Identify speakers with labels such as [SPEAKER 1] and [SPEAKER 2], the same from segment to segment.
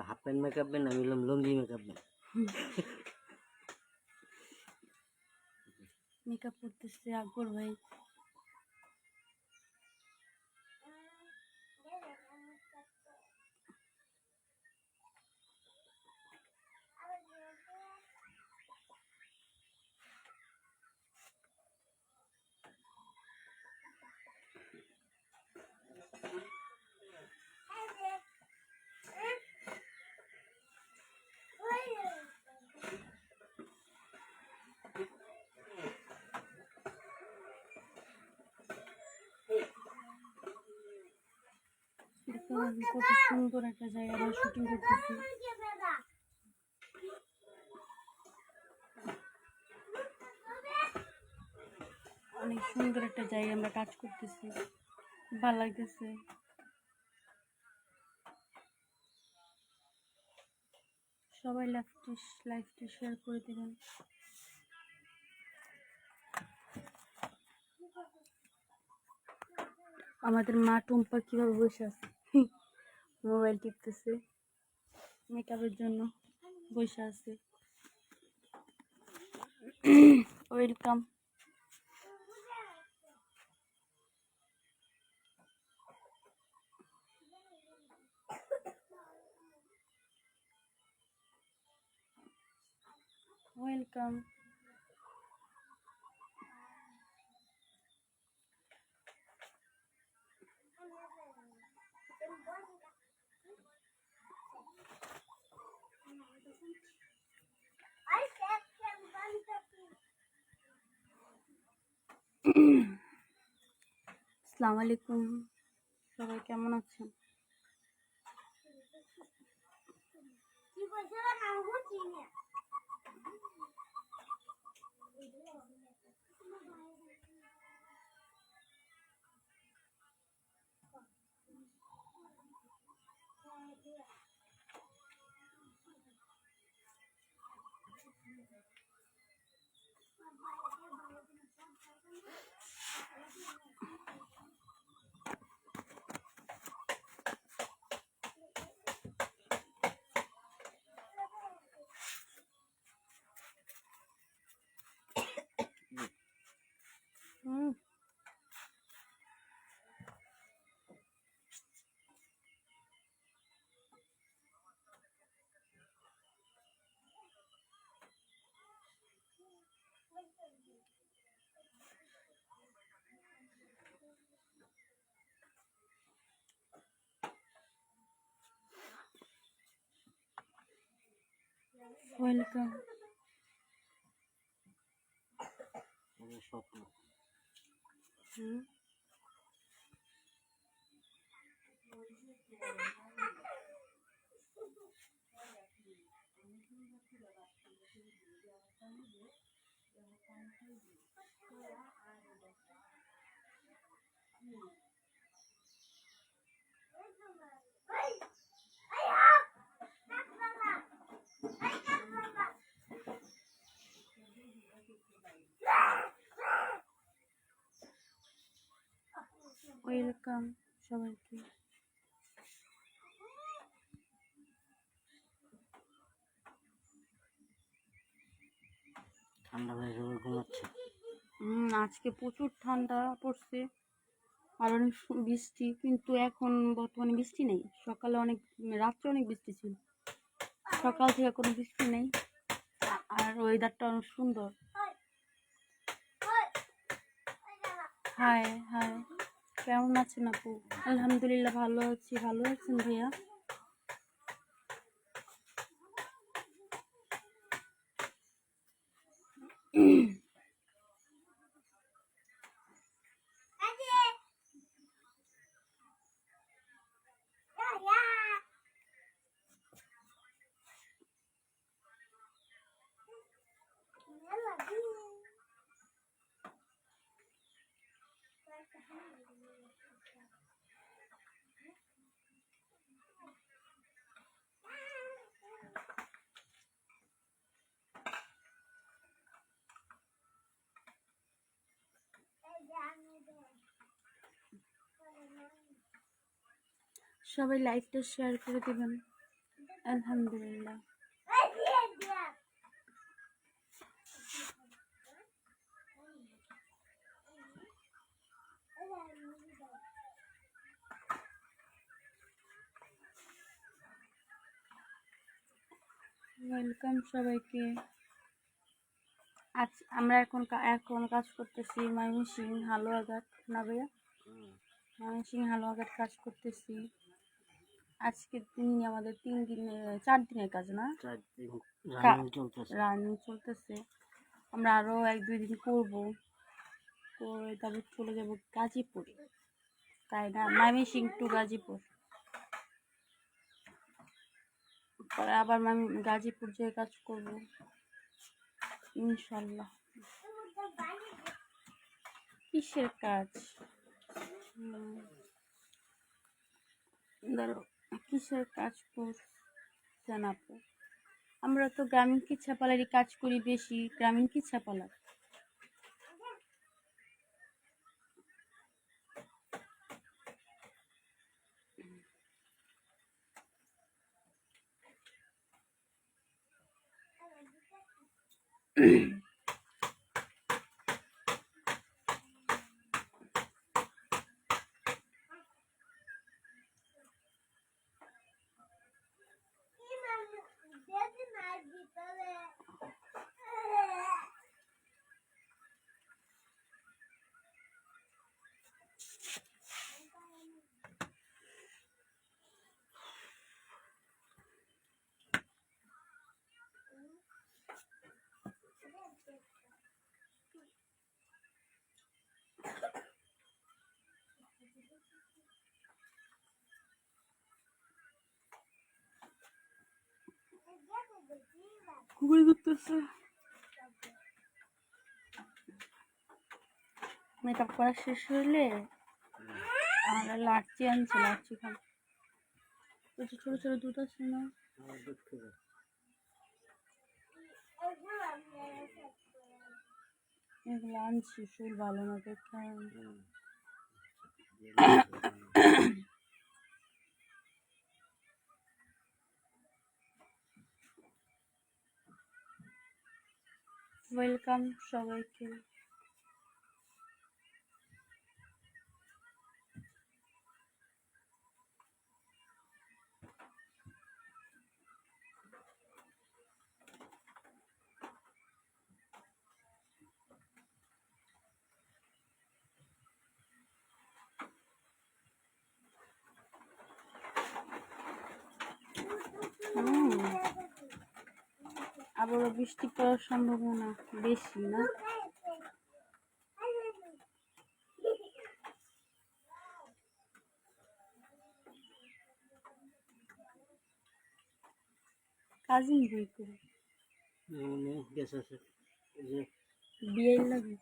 [SPEAKER 1] Half pant makeup Ben, আমি বললাম লুঙ্গি makeup Ben.
[SPEAKER 2] Makeup করতেছে আকবর ভাই। কত সুন্দর একটা জায়গা আমরা শুটিং করতেছি। অনেক সুন্দর একটা জায়গা আমরা কাজ করতেছি, ভালো লাগতেছে। সবাই লাইভটি শেয়ার করে দেবেন। আমাদের মা টুম্পা কিভাবে বসে আছে, মোবাইল টিপতেছে, মেকআপের জন্য বসে আছে। ওয়েলকাম। ওয়েলকাম। আসসালামু আলাইকুম, সবাই কেমন আছেন? ওয়েলকাম। ওয়েলকাম সবাইকে।
[SPEAKER 1] ঠান্ডা হয়ে যাবে, ঘুমাচ্ছে।
[SPEAKER 2] আজকে প্রচুর ঠান্ডা পড়ছে, আর অনেক বৃষ্টি, কিন্তু এখন বর্তমানে বৃষ্টি নেই। সকালে অনেক, রাত্রে অনেক বৃষ্টি ছিল, সকাল থেকে কোনো বৃষ্টি নেই। আর ওয়েদারটা অনেক সুন্দর। হাই হাই, কেমন আছেন আপু? আলহামদুলিল্লাহ ভালো আছি। ভালো আছেন ভাইয়া? সবাই লাইকটা শেয়ার করে দেবেন। আলহামদুলিল্লাহ। ওয়েলকাম সবাইকে। আজ আমরা এখন কাজ করতেছি ময়মনসিং হালুয়াঘাট, না ভাইয়া? ময়মনসিং হালুয়াঘাট কাজ করতেছি। আজকের দিন আমাদের 4 দিনের কাজ, না
[SPEAKER 1] 4 দিন চলতেছে।
[SPEAKER 2] রানিং চলতেছে। আমরা আরো 1-2 দিন করবো, করে তারপর চলে যাব গাজীপুরে, তাই না? ময়মনসিং টু গাজীপুর, পরে আবার গাজীপুর যেয়ে কাজ করব ইনশাল্লাহ। কিসের কাজ? কিসের কাজ করছেন আপু? আমরা তো গ্রামীণ চিকিৎসাপালারই কাজ করি বেশি, গ্রামীণ চিকিৎসাপালার। খুবই করতেছে। মেকআপ করা শেষ হইলে আমরা লাচ্ছি আনছি, লাচ্ছি খাবো। ছোট ছোট দুধ আছে না, এগুলো আনছি, শরীর ভালো না দেখে। ওয়েলকাম সবাইকে। আবারও বৃষ্টি পড়ার সম্ভাবনা বেশি, না? কাজিন বই করে
[SPEAKER 1] গেছে
[SPEAKER 2] বিয়ে লাগে।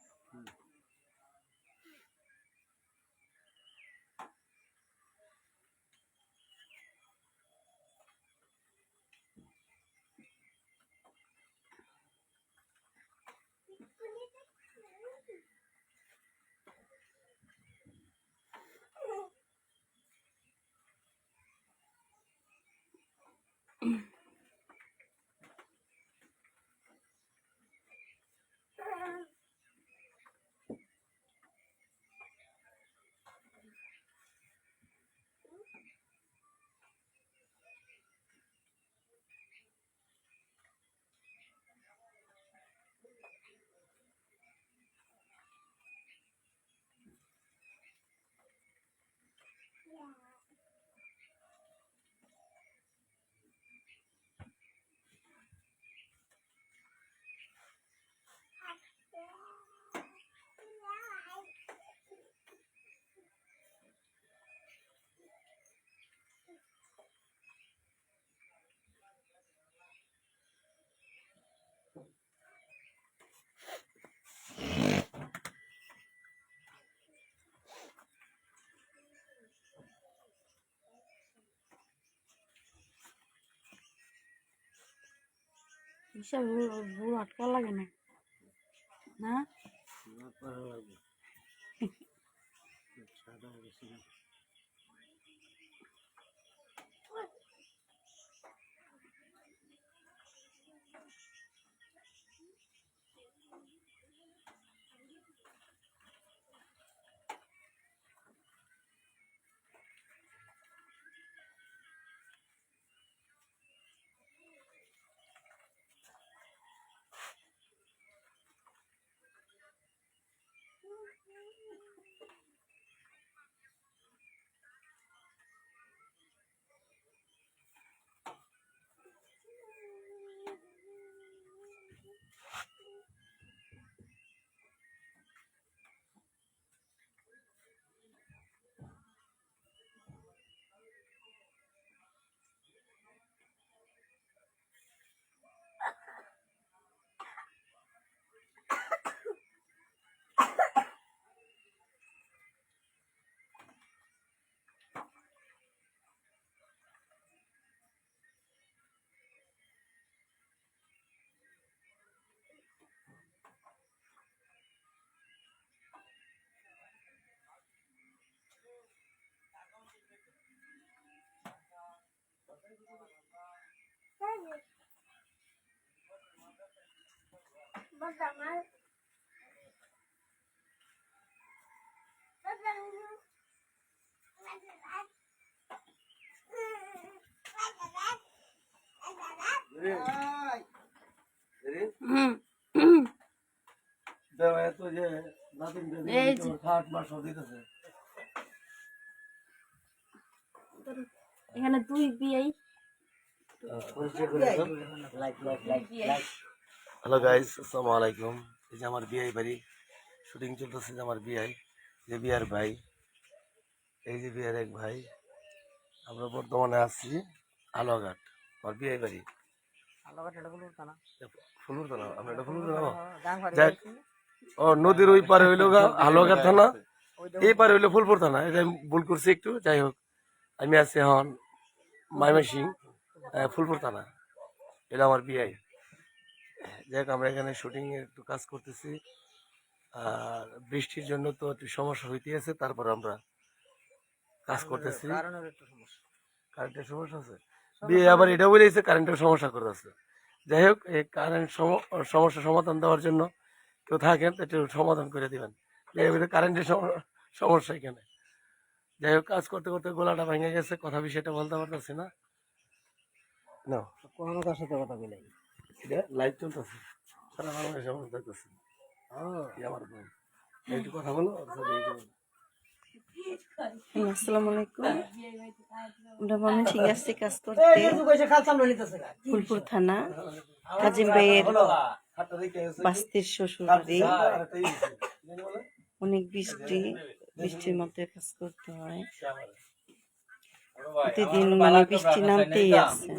[SPEAKER 2] হিসাব ভুল আটকা লাগে না, না?
[SPEAKER 1] ভালো লাগবে। সাদা গেছে না।
[SPEAKER 2] হুম হুম।
[SPEAKER 1] তো যে
[SPEAKER 2] এই যে
[SPEAKER 1] খাট মাস সব দিতেছে।
[SPEAKER 2] এখানে দুই বিয়ে
[SPEAKER 3] হ্যালো গাইস, আসসালামু আলাইকুম। এই যে আমার বিয়ে বাড়ি শুটিং চলতেছে, যে আমার বিয়ে, যে বিয়ার ভাই, এই যে বিয়ের এক ভাই। আমরা বর্তমানে আসছি আলোঘাট, আমার বিয়ে বাড়ি ফুলুর থানা। আমরা এটা ফুলুর থানা, যাক ও নদীর ওই পারে হইলো আলোঘাট থানা, এই পারে হইলো ফুলপুর থানা। এটা আমি ভুল করছি একটু, যাই হোক। আমি আছি এখন ময়মনসিং, ফুলপুর থানা। এটা আমার বিয়ে। যাই হোক, আমরা এখানে শুটিং এর একটু কাজ করতেছি, আর বৃষ্টির জন্য তো একটু সমস্যা হইতে আছে। তারপর আমরা কাজ করতেছি। কারেন্টের সমস্যা আছে, বিয়ে আবার এটা বলেছে কারেন্টের সমস্যা করতেছে। যাই হোক, এই কারেন্ট সমস্যা সমাধান দেওয়ার জন্য কেউ থাকেন একটু সমাধান করে দিবেন। কারেন্টের সমস্যা এখানে। যাই হোক, কাজ করতে করতে গলাটা ভেঙে গেছে, কথা বিষয়টা বলতে পারতেছি না।
[SPEAKER 1] কোনো কার সাথে কথা বলাই
[SPEAKER 3] এটা লাইভ চলতেছে, সারা বাংলাদেশে মানুষ দেখতেছে। আমার বোন একটু কথা বলো।
[SPEAKER 2] আসসালামু আলাইকুম। আমরা ময়মনসিং আসছি কাজ করতে, ফুলপুর থানা, কাজিম ভাইয়ের বাস্তির শ্বশুর বাড়ি। অনেক বৃষ্টির মধ্যে কাজ করতে হয় প্রতিদিন, মানে বৃষ্টি নামতেই আছে।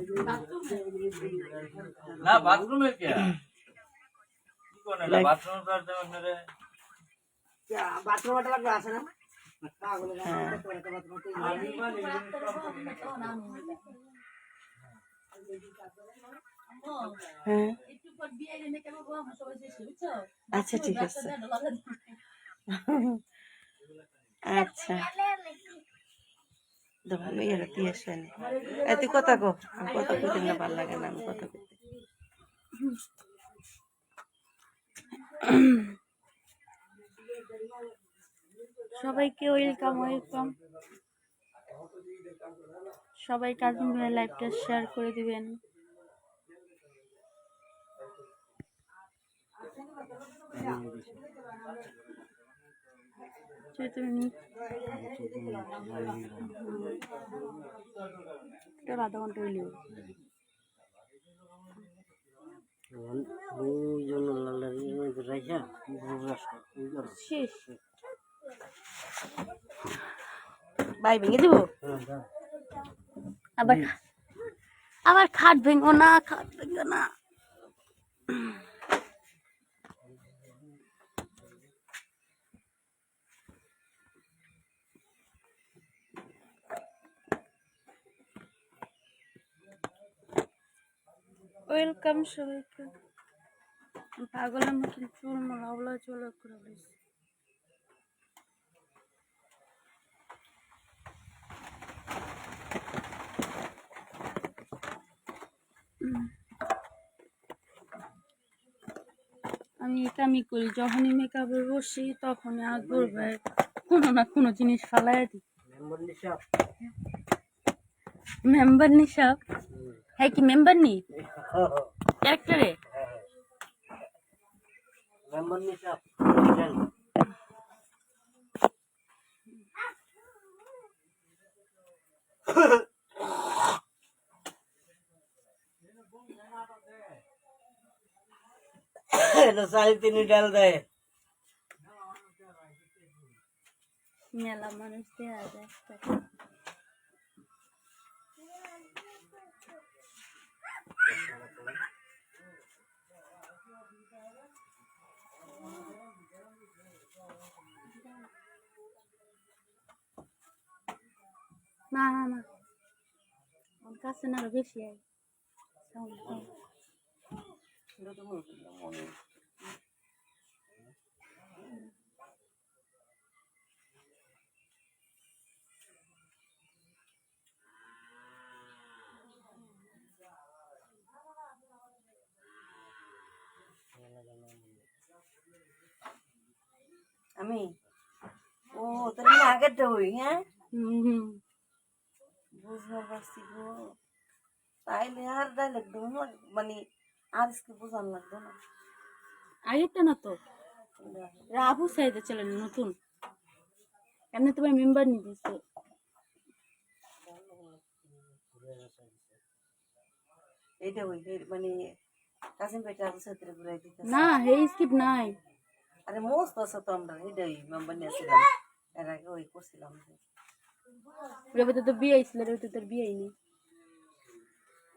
[SPEAKER 2] হ্যাঁ, আচ্ছা ঠিক আছে। আচ্ছা আমি দিয়ে আসেনি, তুই কথা কো, আমি কথা কইতে না, ভালো লাগে না আমি কথা কইতে। সবাইকে ওয়েলকাম ওয়েলকাম। সবাই কাজিম ভাইয়ের লাইভটা শেয়ার করে দিবেন। আধা ঘন্টা হইলেও শেষ। ভাই ভেঙে দিব, আবার আবার খাট ভেঙো না, খাট ভেঙো না। ওয়েলকাম সবাইকে। পাগলের মতন চুল মালা চলে করে দিয়েছে। আমি কামি করি, যখনই মেকআপে বসি তখনই আর বলবে কোনো না কোনো জিনিস ফালাই দিই। মেম্বার নিশাব, হ্যাঁ কি মেম্বার নি ক্যারেক্টারে?
[SPEAKER 1] মেম্বার নিশাব তিনি ডাল দেয়।
[SPEAKER 2] মেলা মানুষ দেওয়া যায়। না না না, আমার কাছে না আরো বেশি আয়।
[SPEAKER 4] আমি ও তুমি আগেরটা হই হ্যাঁ বুঝতে পারছি গো তাইলে আর ডাইলেক্ট দেবো মানে আর কি বোঝান লাগবে না
[SPEAKER 2] আগেরটা না তো, আবু সাইদের চ্যানেল নতুন, এমনি তোমার মেম্বার নিয়ে দিচ্ছে।
[SPEAKER 4] এইটা হই মানে কাসিম ভাইটা আবু সাইদের ঘুরাই দিতে
[SPEAKER 2] না হে স্কিপ নাই।
[SPEAKER 4] আরে মস্ত আছে তো আমরা এইটাই মেম্বার নিয়েছিলাম এর আগে ওই করছিলাম
[SPEAKER 2] এর ভিতরে তো বিয়ে হয়েছিল, এর ভিতরে তোর বিয়ে হয়নি।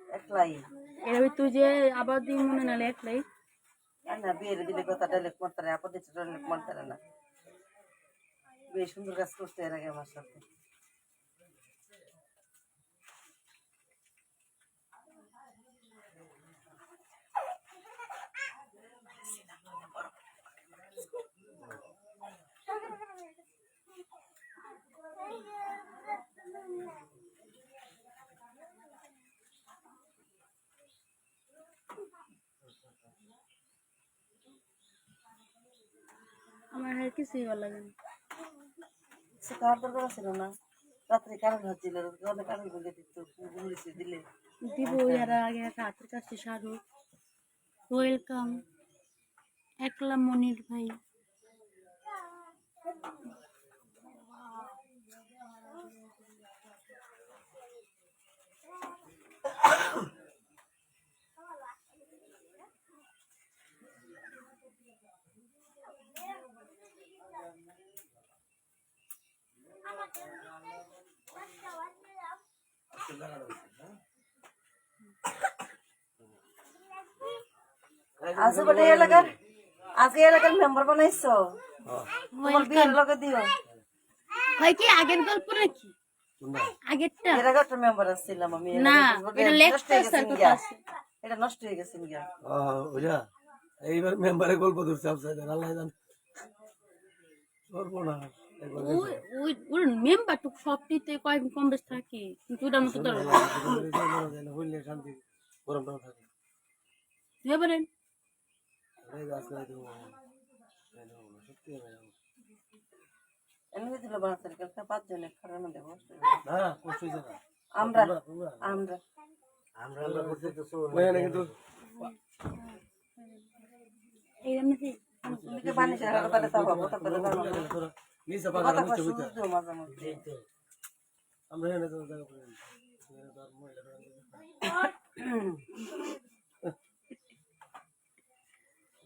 [SPEAKER 4] একলাই
[SPEAKER 2] এর ভিতরে যে আবার দিন মনে নালে একলাই
[SPEAKER 4] আর না বিয়ের দিলে কথা ডাইলেক্ট মারতারে আপদে ডাইলেক্ট মারতারে না বেশ সুন্দর কাজ করতে এর আগে আমার সাথে
[SPEAKER 2] আমার আর কিছুই ভালো লাগে না।
[SPEAKER 4] সে খাওয়ার দরকার ছিল না রাত্রে কারণ হচ্ছিল অনেক কারণ করে দিত দিলে
[SPEAKER 2] দিব এর আগে একটা হাতের কাছে শাহরুখ ওয়েলকাম একলা মনির ভাই।
[SPEAKER 4] আজকে বটে এলাকার মেম্বার বানাইছো তোমার বিয়ের লগে দিও
[SPEAKER 2] হয় কি আগের গল্প নাকি আগেরটা?
[SPEAKER 4] এর আগে একটা মেম্বার আসছিলাম আমি
[SPEAKER 2] না এটা লেখতে আছে,
[SPEAKER 4] এটা নষ্ট হয়ে গেছে গিয়া
[SPEAKER 3] বুঝা এইবার মেম্বারের গল্প ধরছে আপসাইডার আল্লাহ জানে সর্বনাশ
[SPEAKER 2] ওই মেম্বার তো সবটিতে কয়েক কম বেশ থাকে, কিন্তু ওটার মতো তো
[SPEAKER 3] হইলে শান্তি গরমটাও থাকে
[SPEAKER 2] এবারে
[SPEAKER 4] এমনি দিল বানাতে কালকে 5 জনের খারাপ মধ্যে কষ্ট
[SPEAKER 3] না কষ্ট হইছে না
[SPEAKER 4] আমরা আমরা
[SPEAKER 1] আমরা করতে তো
[SPEAKER 3] ওখানে কিন্তু
[SPEAKER 2] এই এমনি
[SPEAKER 4] তুমি বানিয়ে রাখো তাহলে তো হবে তাহলে জানো
[SPEAKER 3] তোরা নিচে
[SPEAKER 4] কথা
[SPEAKER 3] পাকা
[SPEAKER 4] কষ্ট
[SPEAKER 3] নিচে হইতা
[SPEAKER 4] দিও মাঝে মধ্যে
[SPEAKER 3] আমরা এখানে তো জায়গা করে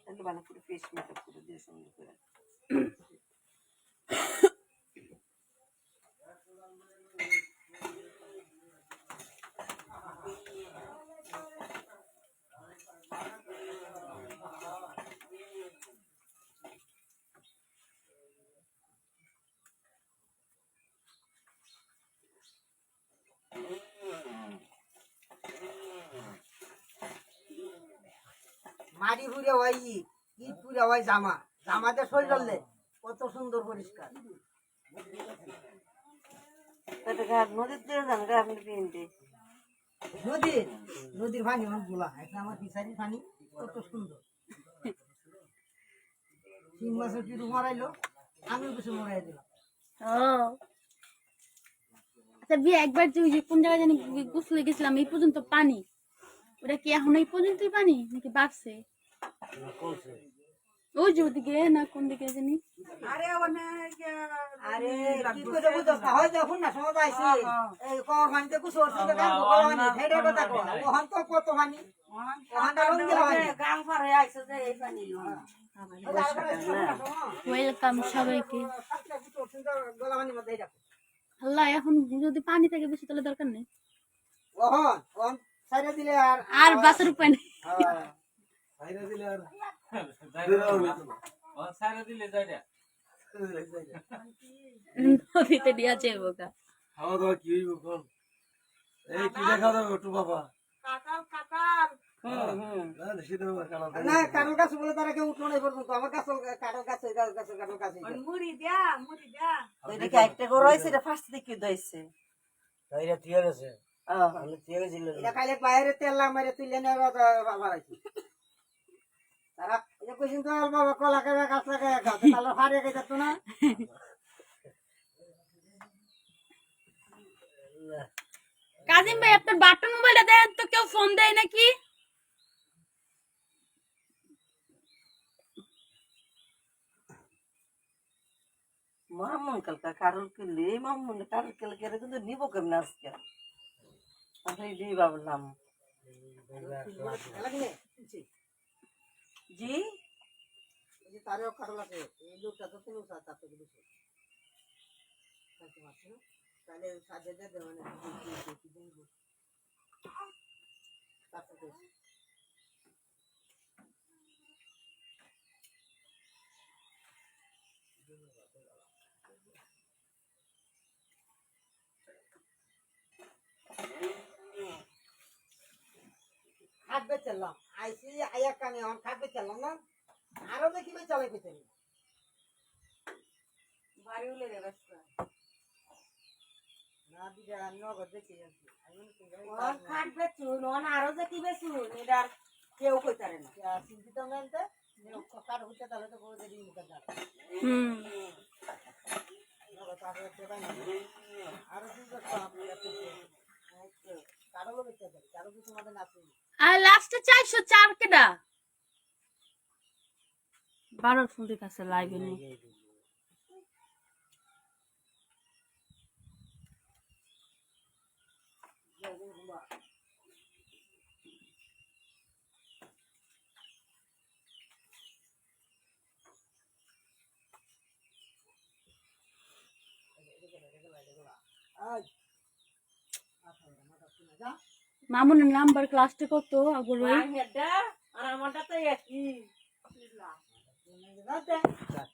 [SPEAKER 4] তাহলে বানা পুরো ফেস মেকআপ করে দিয়ে সুন্দর করে
[SPEAKER 5] মারি পুরে ওই ঈদ পুরে ওই জামাতে শরীর করলে কত সুন্দর পরিষ্কার
[SPEAKER 4] তাতে ঘাট নদীর দিয়ে যান গা আপনি পিনতে
[SPEAKER 5] নদীর পানি আমার গোলা এখন আমার ফিসারির পানি কত সুন্দর শিং মাছের পিঠু মারাইলো আমি কিছু মরাই দিলাম
[SPEAKER 2] ও আচ্ছা বিয়ে একবার যে ওই যে কোন জায়গায় জানি গোসলে গেছিলাম এই পর্যন্ত পানি, ওটা কি এখন এই পর্যন্তই পানি নাকি বাড়ছে? ওই যে ওদিকে না কোন দিকে জানি।
[SPEAKER 5] আরে কি করে বুঝছ না হয় যখন না সময় আইছি এই কম পানিতে কুছো ওর গান বলা মানে হেডের কথা কো ওহন তো কত পানি ওহন তো রং দিলা পানি গাং পার হয়ে আইছে যে এই পানি
[SPEAKER 2] ওয়েলকাম সবাইকে। আল্লাহ এখন যদি পানি থাকে বেশি তাহলে দরকার নেই,
[SPEAKER 5] ওহন ওহন সাইরা দিলে
[SPEAKER 2] আর বাঁচার উপায় নেই।
[SPEAKER 3] বাইরে দিলে আর
[SPEAKER 2] নদীতে নিয়ে আছে বোকা।
[SPEAKER 3] খাওয়া দাওয়া কি হইব কোন? এই কি দেখা দাও একটু বাবা। না শীত হবে কানা
[SPEAKER 5] না কারো কাছে বলে তারা কেউ উঠলো না পর্যন্ত আমার কাছে কারো কাছে কারো কাছে
[SPEAKER 4] ওইটা কি একটা গরু হয়েছে এটা ফার্স্ট দিকে দইছে
[SPEAKER 1] তাইরা তুইয়া গেছে আমি তুইয়া গেছিল
[SPEAKER 5] এটা খাইলে বাইরে তেল মারে তুইলে না বাড়াইছি তারা এটা কইছেন তো বাবা কলা খাবে গাছ লাগায় খাও তাহলে হারিয়ে গেছে তো না
[SPEAKER 2] কাজিম ভাই আপনার বাটন মোবাইলটা দেন তো, কেউ ফোন দেয় নাকি?
[SPEAKER 4] মামুন কালকা কারোর কিনলে এই মামুন কারোর কেলে কেলে কিন্তু নিবো কেমন আজকে আমি দিয়ে ভাবলাম জি
[SPEAKER 5] তারেও কারো লাগে এই লোকটা তো কোনো তার থেকে বেশি তাহলে সাজে দেবে মানে খাটবে চললাম আইসি আয়া কানে এখন খাটবে চললাম না আরো দেখিবে চলে পেতে
[SPEAKER 4] বাড়ি উলে রে ব্যস্ত
[SPEAKER 5] না দিদা নগদ দেখি
[SPEAKER 4] খাটবে চুন আরো যে কি বেশুন এটার কেউ কইতারে না
[SPEAKER 5] চিন্তিত মেনতে কার হইতে তাহলে তো বড় দেরি মুখে দাঁড়
[SPEAKER 2] হুম
[SPEAKER 5] নগদ আরো একটা বানি আরো দুটো কারো লোক দেখতে পারি কারো কিছু আমাদের নাচে
[SPEAKER 2] আর লাস্টে 404 কেডা 12 ফোন দিকে আছে লাইভে নেই। মামুনের নাম্বার ক্লাসটা কত আগর ভাই?
[SPEAKER 4] আর আমারটা তো একই